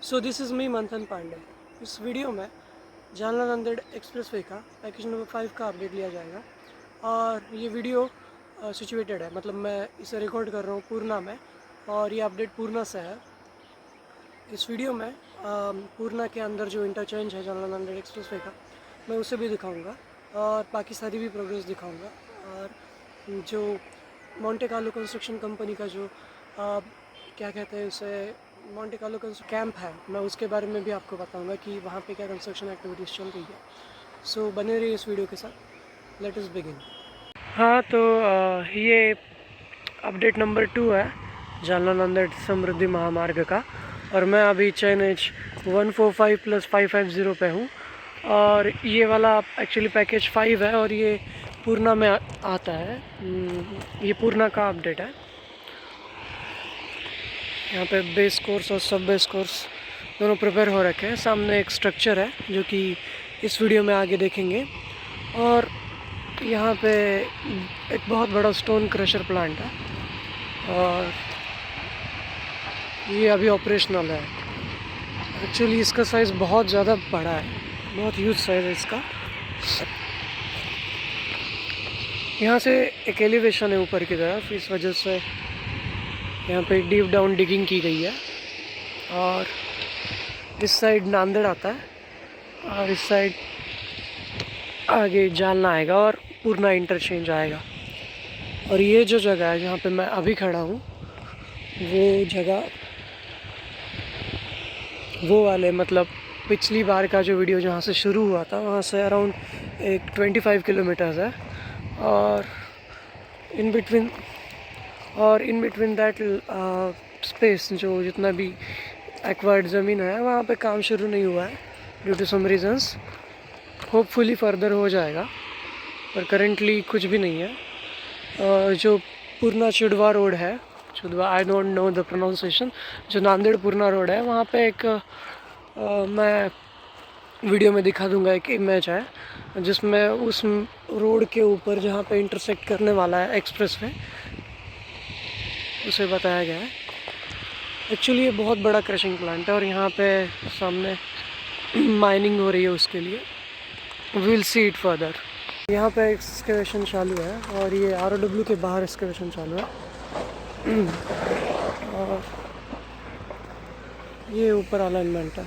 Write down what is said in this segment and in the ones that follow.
So this is me मंथन पांडे। इस video में जालना नांदेड़ एक्सप्रेसवे का पैकेज नंबर 5 का अपडेट लिया जाएगा। और ये वीडियो सिचुएटेड है, मतलब मैं इसे रिकॉर्ड कर रहा हूँ पूर्णा में, और ये अपडेट पूर्णा से है। इस वीडियो में पूर्णा के अंदर जो इंटरचेंज है जालना नांदेड़ एक्सप्रेसवे का, मैं उसे भी दिखाऊंगा और बाकी सारी भी प्रोग्रेस दिखाऊंगा। और जो मोंटे कार्लो कंस्ट्रक्शन कंपनी का जो क्या कहते हैं उसे, मोंटे कार्लो कैंप है, मैं उसके बारे में भी आपको बताऊंगा कि वहाँ पे क्या कंस्ट्रक्शन एक्टिविटीज़ चल रही है। सो बने रहिए इस वीडियो के साथ। Let us begin. हाँ, तो ये अपडेट नंबर 2 है जालना नांदेड़ समृद्धि महामार्ग का, और मैं अभी NH 145+550 पे हूँ। और ये वाला एक्चुअली पैकेज 5 है और ये पूर्णा में आता है। ये पूर्णा का अपडेट है। यहाँ पे बेस कोर्स और सब बेस कोर्स दोनों प्रिपेयर हो रखे हैं। सामने एक स्ट्रक्चर है जो कि इस वीडियो में आगे देखेंगे। और यहाँ पे एक बहुत बड़ा स्टोन क्रशर प्लांट है और ये अभी ऑपरेशनल है। एक्चुअली इसका साइज़ बहुत ज़्यादा बड़ा है, बहुत ह्यूज साइज़ है इसका। यहाँ से एक एलिवेशन है ऊपर की तरफ, इस वजह से यहाँ पे डीप डाउन डिगिंग की गई है। और इस साइड नांदेड़ आता है और इस साइड आगे जालना आएगा और पूर्णा इंटरचेंज आएगा। और ये जो जगह है जहाँ पे मैं अभी खड़ा हूँ, वो जगह वो वाले, मतलब पिछली बार का जो वीडियो जहाँ से शुरू हुआ था वहाँ से अराउंड एक 25 किलोमीटर्स है। और इन बिटवीन दैट स्पेस जो जितना भी एक्वायर्ड ज़मीन है वहाँ पे काम शुरू नहीं हुआ है due to some reasons. Hopefully further हो जाएगा, पर करेंटली कुछ भी नहीं है। जो पूर्णा चिड़वा रोड है, चिड़वा, I don't know the pronunciation, जो नांदेड़ पूर्णा रोड है वहाँ पे एक मैं वीडियो में दिखा दूंगा, एक इमेज है जिसमें उस रोड के ऊपर जहाँ पे इंटरसेक्ट करने वाला है एक्सप्रेसवे, उसे बताया गया है। एक्चुअली ये बहुत बड़ा क्रशिंग प्लांट है और यहाँ पे सामने माइनिंग हो रही है, उसके लिए विल सी इट फर्दर। यहाँ पे एक्सकेवेशन चालू है और ये ROW के बाहर एक्सकेवेशन चालू है। और ये ऊपर अलाइनमेंट है।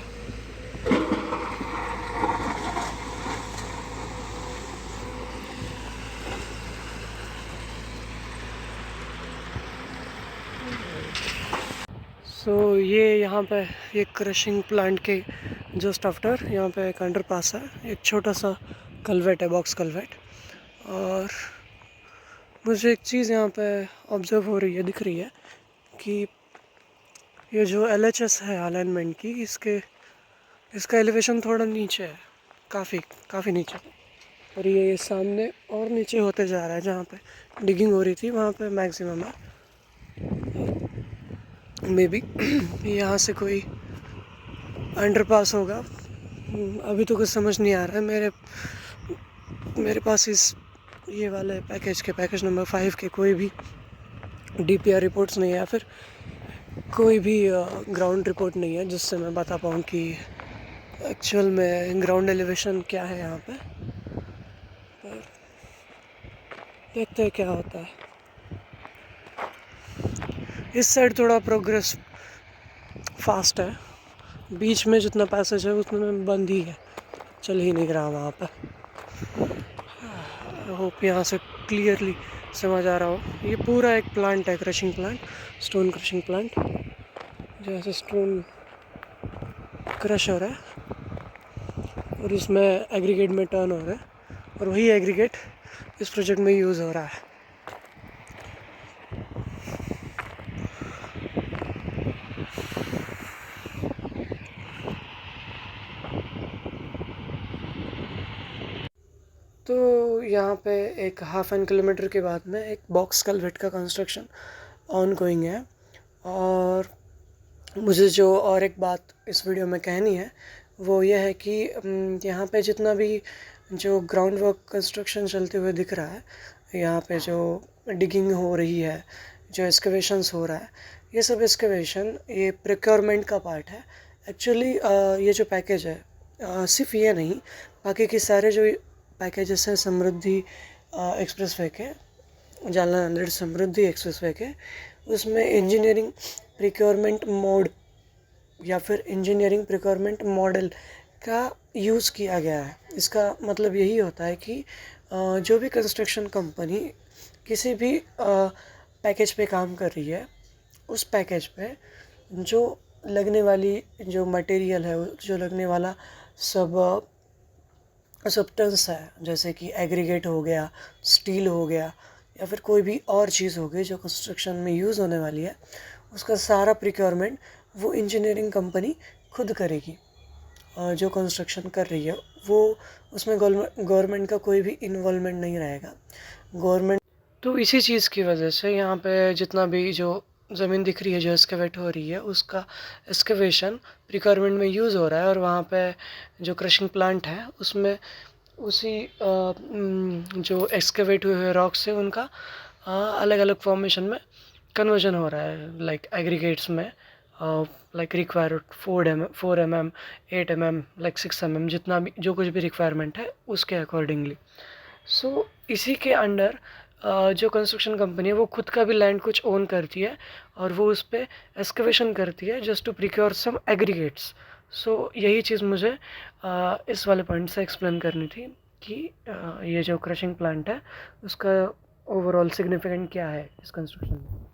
सो ये यहाँ पे ये क्रशिंग प्लांट के जस्ट आफ्टर यहाँ पे एक अंडरपास है, एक छोटा सा कलवेट है, बॉक्स कलवेट। और मुझे एक चीज़ यहाँ पे ऑब्ज़र्व हो रही है, दिख रही है कि ये जो LHS है अलाइनमेंट की, इसका एलिवेशन थोड़ा नीचे है, काफ़ी नीचे। और ये सामने और नीचे होते जा रहा है, जहाँ पे डिगिंग हो रही थी वहाँ पे मैक्सिमम है। मे बी यहाँ से कोई अंडरपास होगा, अभी तो कुछ समझ नहीं आ रहा है। मेरे पास इस ये वाले पैकेज नंबर 5 के कोई भी DPR रिपोर्ट्स नहीं है, या फिर कोई भी ग्राउंड रिपोर्ट नहीं है जिससे मैं बता पाऊँ कि एक्चुअल में ग्राउंड एलिवेशन क्या है यहाँ पे। पर देखते हैं क्या होता है। इस साइड थोड़ा प्रोग्रेस फास्ट है, बीच में जितना पैसेज है उसमें बंद ही है, चल ही नहीं रहा वहाँ पर। होप यहाँ से क्लियरली समझ आ रहा हो। ये पूरा एक प्लांट है, crushing plant, stone crushing plant, जैसे स्टोन क्रश हो रहा है और इसमें एग्रीगेट में टर्न हो रहा है, और वही एग्रीगेट इस प्रोजेक्ट में यूज़ हो रहा है। तो यहाँ पे एक ½ एन किलोमीटर के बाद में एक बॉक्स कलवेट का कंस्ट्रक्शन ऑन गोइंग है। और मुझे जो और एक बात इस वीडियो में कहनी है वो ये है कि यहाँ पे जितना भी जो ग्राउंड वर्क कंस्ट्रक्शन चलते हुए दिख रहा है, यहाँ पे जो डिगिंग हो रही है, जो एक्सकवेशंस हो रहा है, ये सब एक्सकवेशन ये प्रिक्योरमेंट का पार्ट है। एक्चुअली ये जो पैकेज है सिर्फ ये नहीं, बाकी के सारे जो पैकेजेस हैं समृद्धि एक्सप्रेसवे के, जालना नांदेड़ समृद्धि एक्सप्रेसवे के, उसमें इंजीनियरिंग प्रिक्योरमेंट मोड या फिर इंजीनियरिंग प्रिक्योरमेंट मॉडल का यूज़ किया गया है। इसका मतलब यही होता है कि जो भी कंस्ट्रक्शन कंपनी किसी भी पैकेज पे काम कर रही है, उस पैकेज पे जो लगने वाली जो मटेरियल है, जो लगने वाला सब सब्सटेंस है, जैसे कि एग्रीगेट हो गया, स्टील हो गया, या फिर कोई भी और चीज़ हो गई जो कंस्ट्रक्शन में यूज़ होने वाली है, उसका सारा प्रिक्योरमेंट वो इंजीनियरिंग कंपनी खुद करेगी। जो कंस्ट्रक्शन कर रही है वो, उसमें गवर्नमेंट का कोई भी इन्वॉल्वमेंट नहीं रहेगा। गवर्नमेंट तो इसी चीज़ की वजह से यहाँ पे जितना भी जो ज़मीन दिख रही है जो एक्सकेवेट हो रही है, उसका एक्सकेवेशन रिक्वायरमेंट में यूज़ हो रहा है। और वहाँ पे जो क्रशिंग प्लांट है उसमें उसी जो एक्सकेवेट हुए हुए रॉक से उनका अलग अलग फॉर्मेशन में कन्वर्जन हो रहा है, लाइक एग्रीगेट्स में, like required 4 mm 8 mm like 6 mm, जितना भी जो कुछ भी रिक्वायरमेंट है उसके अकॉर्डिंगली। सो इसी के अंडर जो कंस्ट्रक्शन कंपनी है वो खुद का भी लैंड कुछ ओन करती है और वो उस पर एक्सकवेशन करती है just to procure some aggregates. So यही चीज़ मुझे इस वाले पॉइंट से एक्सप्लेन करनी थी कि ये जो क्रशिंग प्लांट है उसका ओवरऑल सिग्निफिकेंट क्या है इस कंस्ट्रक्शन में।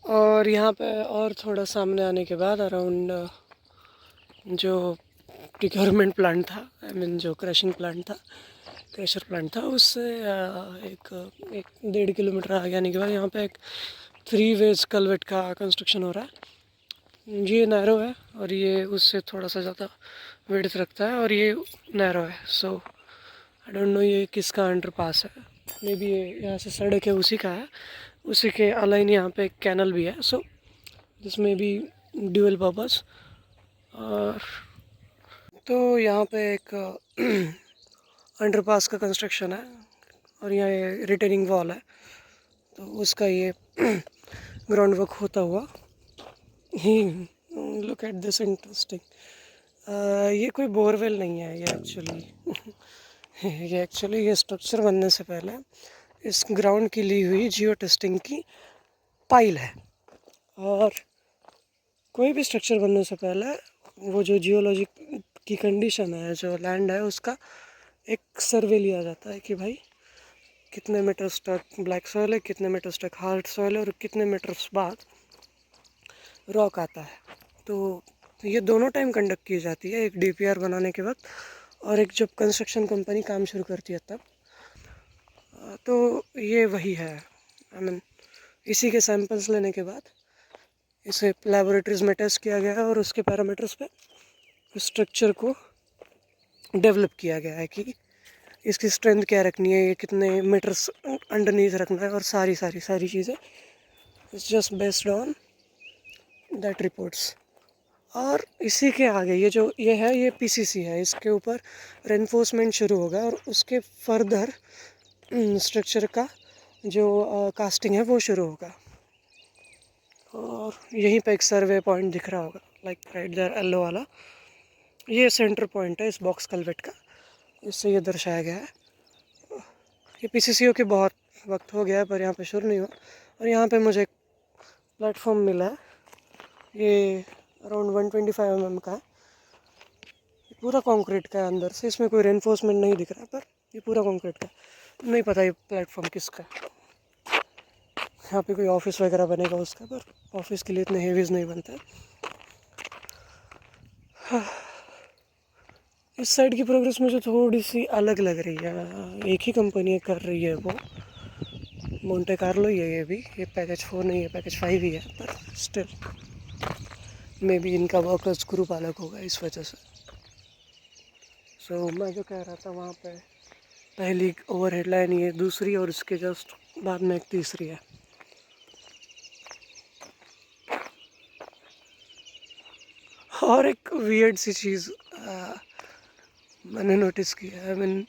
और यहाँ पे और थोड़ा सामने आने के बाद अराउंड जो प्रिक्योरमेंट प्लांट था, आई मीन जो क्रशिंग प्लांट था, क्रशर प्लांट था, उससे एक 1.5 किलोमीटर आगे आने के बाद यहाँ पे एक 3 वेज कलवेट का कंस्ट्रक्शन हो रहा है। ये नैरो है और ये उससे थोड़ा सा ज़्यादा विड्थ रखता है और ये नैरो है। सो आई डोंट नो ये किसका अंडर पास है, मे बी ये यहाँ से सड़क है उसी का है, उसी के अलाइन यहाँ पे एक कैनल भी है। सो दिस में भी ड्यूअल पर्पस। और तो यहाँ पे एक अंडरपास का कंस्ट्रक्शन है और यहाँ ये रिटेनिंग वॉल है, तो उसका ये ग्राउंड वर्क होता हुआ ही। Look at this interesting. ये कोई बोरवेल नहीं है ये एक्चुअली ये स्ट्रक्चर बनने से पहले इस ग्राउंड की ली हुई जियो टेस्टिंग की पाइल है। और कोई भी स्ट्रक्चर बनने से पहले वो जो जियोलॉजी की कंडीशन है, जो लैंड है, उसका एक सर्वे लिया जाता है कि भाई कितने मीटर्स तक ब्लैक सॉइल है, कितने मीटर्स तक हार्ड सॉइल है और कितने मीटर्स बाद रॉक आता है। तो ये दोनों टाइम कंडक्ट की जाती है, एक डीपीआर बनाने के वक्त और एक जब कंस्ट्रक्शन कंपनी काम शुरू करती है तब। तो ये वही है, आई मीन इसी के सैंपल्स लेने के बाद इसे लैबोरेटरीज में टेस्ट किया गया है और उसके पैरामीटर्स पे स्ट्रक्चर को डेवलप किया गया है कि इसकी स्ट्रेंथ क्या रखनी है, ये कितने मीटर्स अंडरनीथ रखना है और सारी चीज़ें। It's just based on that reports. और इसी के आगे ये है, ये पीसीसी है, इसके ऊपर रेनफोर्समेंट शुरू होगा और उसके फर्दर स्ट्रक्चर का जो कास्टिंग है वो शुरू होगा। और यहीं पे एक सर्वे पॉइंट दिख रहा होगा, लाइक राइट देयर येलो वाला, ये सेंटर पॉइंट है इस बॉक्स कलवेट का, इससे ये दर्शाया गया है। ये पीसीसीओ के बहुत वक्त हो गया है पर यहाँ पे शुरू नहीं हुआ। और यहाँ पे मुझे एक प्लेटफॉर्म मिला है, ये अराउंड 125 mm का है, ये पूरा कंक्रीट का है अंदर से, इसमें कोई रेनफोर्समेंट नहीं दिख रहा है पर ये पूरा कंक्रीट का है। नहीं पता ये प्लेटफॉर्म किसका है, यहाँ पे कोई ऑफिस वगैरह बनेगा उसका, पर ऑफिस के लिए इतने हेवीज नहीं बनता है। इस साइड की प्रोग्रेस मुझे थोड़ी सी अलग लग रही है, एक ही कंपनी कर रही है वो, मोंटे कार्लो ही है ये भी, ये पैकेज 4 नहीं है, पैकेज 5 ही है, पर स्टिल मे बी इनका वर्कर्स ग्रुप अलग होगा इस वजह से। सो मैं जो कह रहा था, वहाँ पे पहली ओवरहेड लाइन ये, दूसरी और इसके जस्ट बाद में एक तीसरी है। और एक वियर्ड सी चीज़ मैंने नोटिस की है। आई मीन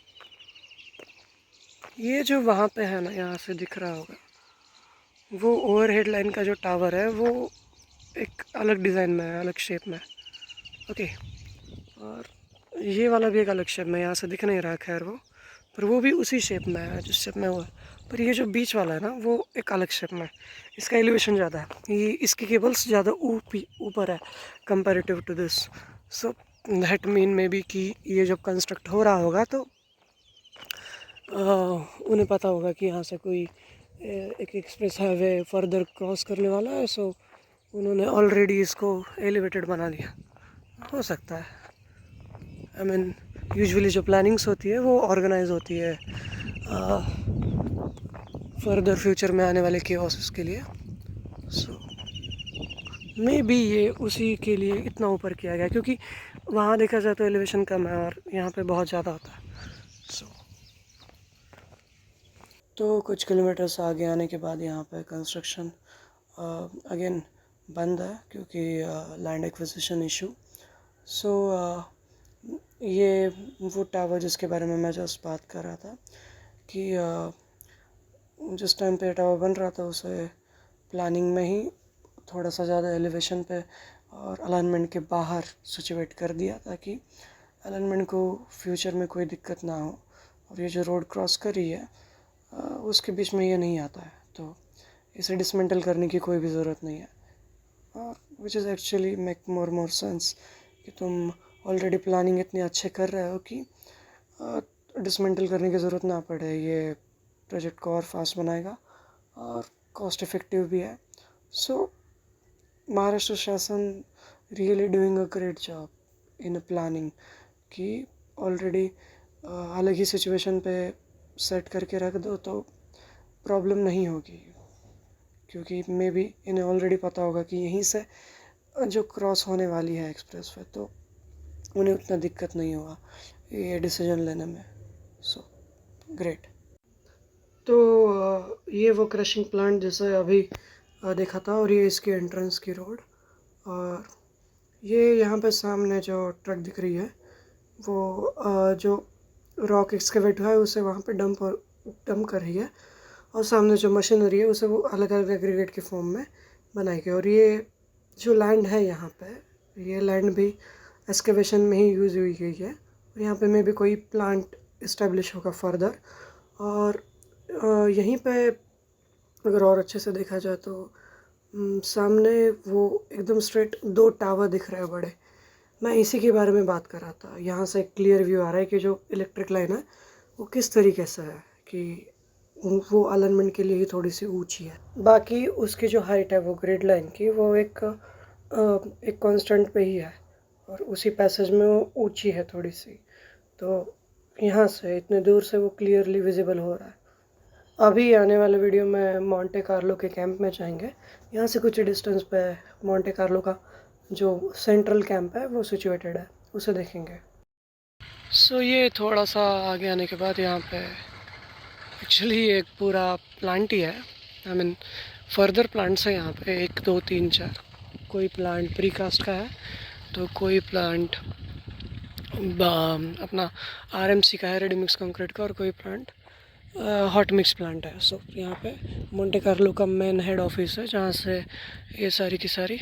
ये जो वहाँ पे है ना, यहाँ से दिख रहा होगा, वो ओवरहेड लाइन का जो टावर है वो एक अलग डिज़ाइन में है, अलग शेप में। ओके, और ये वाला भी एक अलग शेप में, यहाँ से दिख नहीं रहा खैर वो, पर वो भी उसी शेप में है जिस शेप में वो है। पर ये जो बीच वाला है ना, वो एक अलग शेप में है। इसका एलिवेशन ज़्यादा है, ये इसकी केबल्स ज़्यादा ऊपर है comparative to this. So that mean may be कि ये जब कंस्ट्रक्ट हो रहा होगा तो उन्हें पता होगा कि यहाँ से कोई एक एक्सप्रेस हाईवे फर्दर क्रॉस करने वाला है। सो उन्होंने ऑलरेडी इसको एलिवेटेड बना दिया, हो सकता है। आई मीन यूजुअली जो प्लानिंग्स होती है वो ऑर्गेनाइज होती है फर्दर फ्यूचर में आने वाले केओस के लिए। सो मे बी ये उसी के लिए इतना ऊपर किया गया, क्योंकि वहाँ देखा जाए तो एलिवेशन कम है और यहाँ पे बहुत ज़्यादा होता है। सो तो कुछ किलोमीटर्स आगे आने के बाद यहाँ पे कंस्ट्रक्शन अगेन बंद है, क्योंकि लैंड एक्विजिशन इशू। सो ये वो टावर जिसके बारे में मैं जस्ट बात कर रहा था कि जिस टाइम पे टावर बन रहा था उसे प्लानिंग में ही थोड़ा सा ज़्यादा एलिवेशन पे और अलाइनमेंट के बाहर सिचुएट कर दिया, ताकि अलाइनमेंट को फ्यूचर में कोई दिक्कत ना हो। और ये जो रोड क्रॉस कर रही है उसके बीच में ये नहीं आता है, तो इसे डिसमेंटल करने की कोई भी ज़रूरत नहीं है। Which is actually make more sense कि तुम ऑलरेडी प्लानिंग इतनी अच्छे कर रहे हो कि डिसमेंटल करने की ज़रूरत ना पड़े। ये प्रोजेक्ट को और फास्ट बनाएगा और कॉस्ट इफ़ेक्टिव भी है। सो महाराष्ट्र शासन really doing a great job in planning कि ऑलरेडी अलग ही सिचुएशन पे सेट करके रख दो तो प्रॉब्लम नहीं होगी, क्योंकि मे बी इन्हें ऑलरेडी पता होगा कि यहीं से जो क्रॉस होने वाली है एक्सप्रेस वे, तो उन्हें उतना दिक्कत नहीं होगा ये डिसीजन लेने में। So great. तो ये वो क्रशिंग प्लांट जैसे अभी देखा था, और ये इसकी एंट्रेंस की रोड, और ये यहाँ पे सामने जो ट्रक दिख रही है वो जो रॉक एक्सकेवेट हुआ है उसे वहाँ पे डंप कर रही है, और सामने जो मशीनरी है उसे वो अलग अलग एग्रीगेट के फॉर्म में बनाएगी। और ये जो लैंड है यहाँ पे, ये लैंड भी एक्सकेवेशन में ही यूज़ हुई गई है, और यहाँ पे में भी कोई प्लांट इस्टेब्लिश होगा फर्दर। और यहीं पे अगर और अच्छे से देखा जाए तो सामने वो एकदम स्ट्रेट 2 टावर दिख रहे हैं बड़े। मैं इसी के बारे में बात कर रहा था। यहाँ से क्लियर व्यू आ रहा है कि जो इलेक्ट्रिक लाइन है वो किस तरीके से है, कि वो अलाइनमेंट के लिए ही थोड़ी सी ऊंची है। बाकी उसकी जो हाइट है वो ग्रिड लाइन की, वो एक कांस्टेंट पे ही है, और उसी पैसेज में वो ऊंची है थोड़ी सी। तो यहाँ से इतने दूर से वो क्लियरली विजिबल हो रहा है। अभी आने वाले वीडियो में मोंटे कार्लो के कैंप में जाएंगे। यहाँ से कुछ डिस्टेंस पे मोंटे कार्लो का जो सेंट्रल कैंप है वो सिचुएटेड है, उसे देखेंगे। सो ये थोड़ा सा आगे आने के बाद यहाँ पे एक्चुअली एक पूरा प्लांट ही है। आई मीन फर्दर प्लांट्स है यहाँ पे 1 2 3 4। कोई प्लांट प्रीकास्ट का है, तो कोई प्लांट अपना आरएमसी का है, रेडी मिक्स कंक्रीट का, और कोई प्लांट हॉट मिक्स प्लांट है। सो यहाँ पे मोंटे कार्लो का मेन हेड ऑफिस है, जहाँ से ये सारी की सारी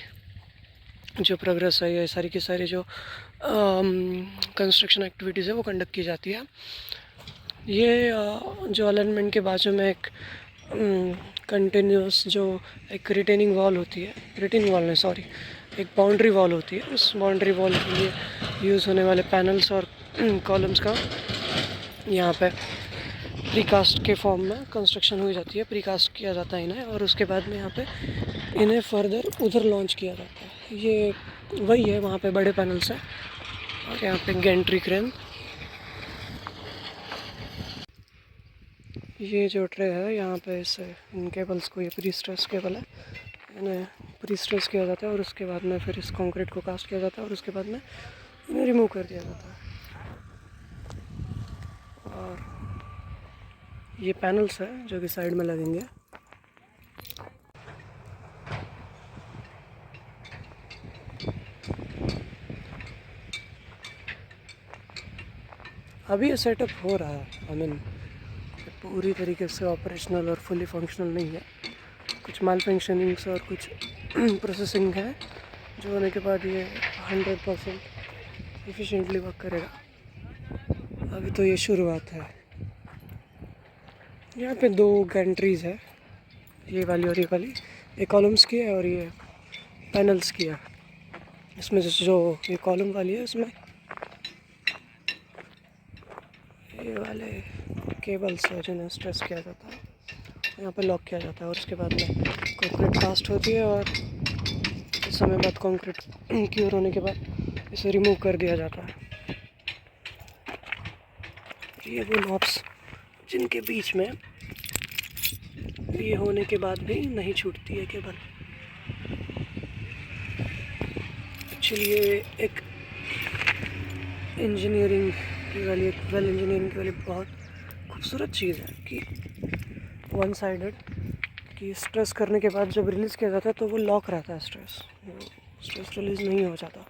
जो प्रोग्रेस है, ये सारी की सारी जो कंस्ट्रक्शन एक्टिविटीज़ है वो कंडक्ट की जाती है। ये जो अलाइनमेंट के बाजू में एक कंटिन्यूस जो एक रिटेनिंग वॉल होती है, रिटेनिंग वॉल नहीं सॉरी, एक बाउंड्री वॉल होती है, उस बाउंड्री वॉल के लिए यूज़ होने वाले पैनल्स और कॉलम्स का यहाँ पे प्रीकास्ट के फॉर्म में कंस्ट्रक्शन हुई जाती है, प्रीकास्ट किया जाता है इन्हें, और उसके बाद में यहाँ पे इन्हें फर्दर उधर लॉन्च किया जाता है। ये वही है, वहाँ पे बड़े पैनल्स हैं, और यहाँ पे गेंट्री क्रेन। ये जो ट्रे है यहाँ पे इस इन केबल्स को, ये प्री स्ट्रेस केबल है, इन्हें प्री स्ट्रेस किया जाता है और उसके बाद में फिर इस कंक्रीट को कास्ट किया जाता है और उसके बाद में इन्हें रिमूव कर दिया जाता है। और ये पैनल्स है जो कि साइड में लगेंगे। अभी ये सेटअप हो रहा है, आई मीन पूरी तरीके से ऑपरेशनल और फुली फंक्शनल नहीं है। कुछ माल फंक्शनिंग्स और कुछ प्रोसेसिंग है जो होने के बाद ये 100% एफिशिएंटली वर्क करेगा। अभी तो ये शुरुआत है। यहाँ पे 2 गैंट्रीज़ है, ये वाली और ये वाली। ये कॉलम्स की है और ये पैनल्स की है। इसमें जो ये कॉलम वाली है उसमें ये वाले केबल्स है जिन्हें स्ट्रेस किया जाता है, यहाँ पे लॉक किया जाता है और उसके बाद में कंक्रीट कास्ट होती है और कुछ समय बाद कंक्रीट क्योर होने के बाद इसे रिमूव कर दिया जाता है। ये वो नॉब्स जिनके बीच में ये होने के बाद भी नहीं छूटती है केबल। एक्चुअली ये एक इंजीनियरिंग की वाली, एक वेल इंजीनियरिंग की वाली बहुत खूबसूरत चीज़ है कि वन साइडेड, कि स्ट्रेस करने के बाद जब रिलीज़ किया जाता है तो वो लॉक रहता है, स्ट्रेस रिलीज़ नहीं हो जाता।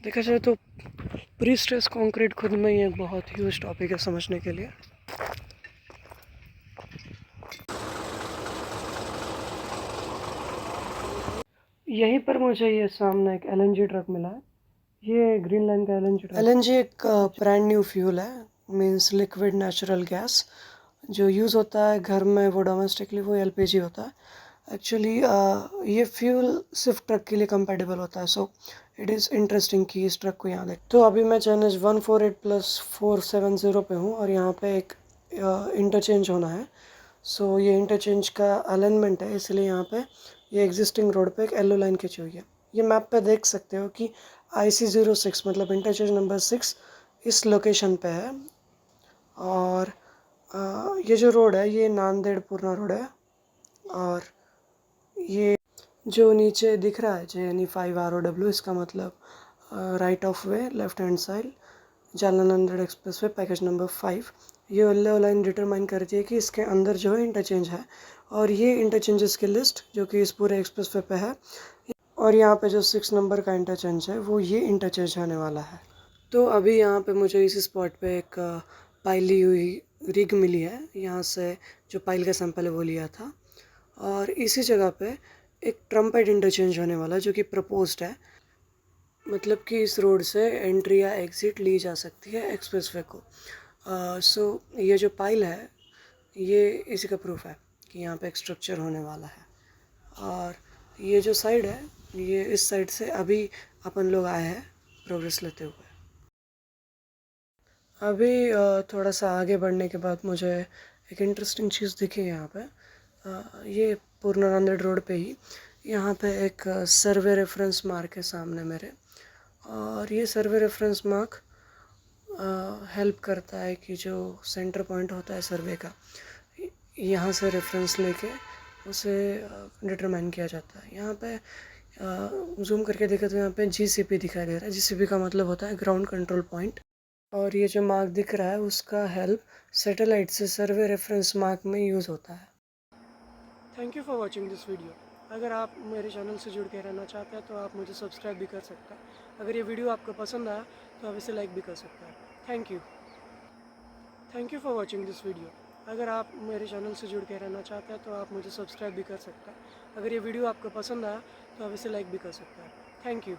देखा जाए तो प्री स्ट्रेस कंक्रीट खुद में ही एक बहुत ह्यूज टॉपिक है समझने के लिए। यहीं पर मुझे ये सामने एक LNG ट्रक मिला है। ये ग्रीन लाइन का LNG ट्रक। LNG एक ब्रांड न्यू फ्यूल है, मीन्स लिक्विड नेचुरल गैस। जो यूज़ होता है घर में वो डोमेस्टिकली वो LPG होता है। एक्चुअली ये फ्यूल सिर्फ ट्रक के लिए कंपैटिबल होता है। सो इट इज़ इंटरेस्टिंग कि इस ट्रक को यहाँ देख। तो अभी मैं NH 148+470 पे हूँ और यहाँ पे एक इंटरचेंज होना है। सो ये इंटरचेंज का अलाइनमेंट है, इसलिए यहाँ पे ये एग्जिस्टिंग रोड पे एक येलो लाइन खींची हुई है। ये मैप पे देख सकते हो कि IC06 मतलब इंटरचेंज नंबर 6 इस लोकेशन पे है। और ये जो रोड है ये नांदेड़ पूर्णा रोड है। और ये जो नीचे दिख रहा है JNE 5 ROW, इसका मतलब right of way left hand side Jalna Nanded express way package number 5। ये येलो लाइन डिटरमाइन करती है कि इसके अंदर जो है इंटरचेंज है। और ये इंटरचेंजेस की लिस्ट जो कि इस पूरे एक्सप्रेस वे पे है। और यहाँ पे जो 6 नंबर का इंटरचेंज है वो ये इंटरचेंज होने वाला है। तो अभी यहाँ पे मुझे इसी स्पॉट पे एक पाइल ली हुई रिग मिली है। यहाँ से जो पाइल का सैंपल है वो लिया था। और इसी जगह पे एक ट्रम्पेट इंटरचेंज होने वाला है जो कि प्रपोज्ड है। मतलब कि इस रोड से एंट्री या एग्ज़िट ली जा सकती है एक्सप्रेसवे को। सो ये जो पाइल है ये इसी का प्रूफ है कि यहाँ पे एक स्ट्रक्चर होने वाला है। और ये जो साइड है ये इस साइड से अभी अपन लोग आए हैं प्रोग्रेस लेते हुए। अभी थोड़ा सा आगे बढ़ने के बाद मुझे एक इंटरेस्टिंग चीज़ दिखी यहाँ पे। ये पूर्णा नांदेड़ रोड पे ही यहाँ पे एक सर्वे रेफरेंस मार्क है सामने मेरे। और ये सर्वे रेफरेंस मार्क हेल्प करता है कि जो सेंटर पॉइंट होता है सर्वे का, यहाँ से रेफरेंस लेके उसे डिटरमाइन किया जाता है। यहाँ पे जूम करके देखा तो यहाँ पे GCP दिखाई दे रहा है। GCP का मतलब होता है ग्राउंड कंट्रोल पॉइंट। और ये जो मार्क दिख रहा है उसका हेल्प सैटेलाइट से सर्वे रेफरेंस मार्क में यूज़ होता है। Thank you for watching this video. अगर आप मेरे चैनल से जुड़ के रहना चाहते हैं तो आप मुझे सब्सक्राइब भी कर सकते हैं। अगर ये वीडियो आपको पसंद आया तो आप इसे लाइक भी कर सकते हैं। Thank you for watching this video. अगर आप मेरे चैनल से जुड़ के रहना चाहते हैं तो आप मुझे सब्सक्राइब भी कर सकते हैं। अगर ये वीडियो आपको पसंद आया तो आप इसे लाइक भी कर सकते हैं। Thank you.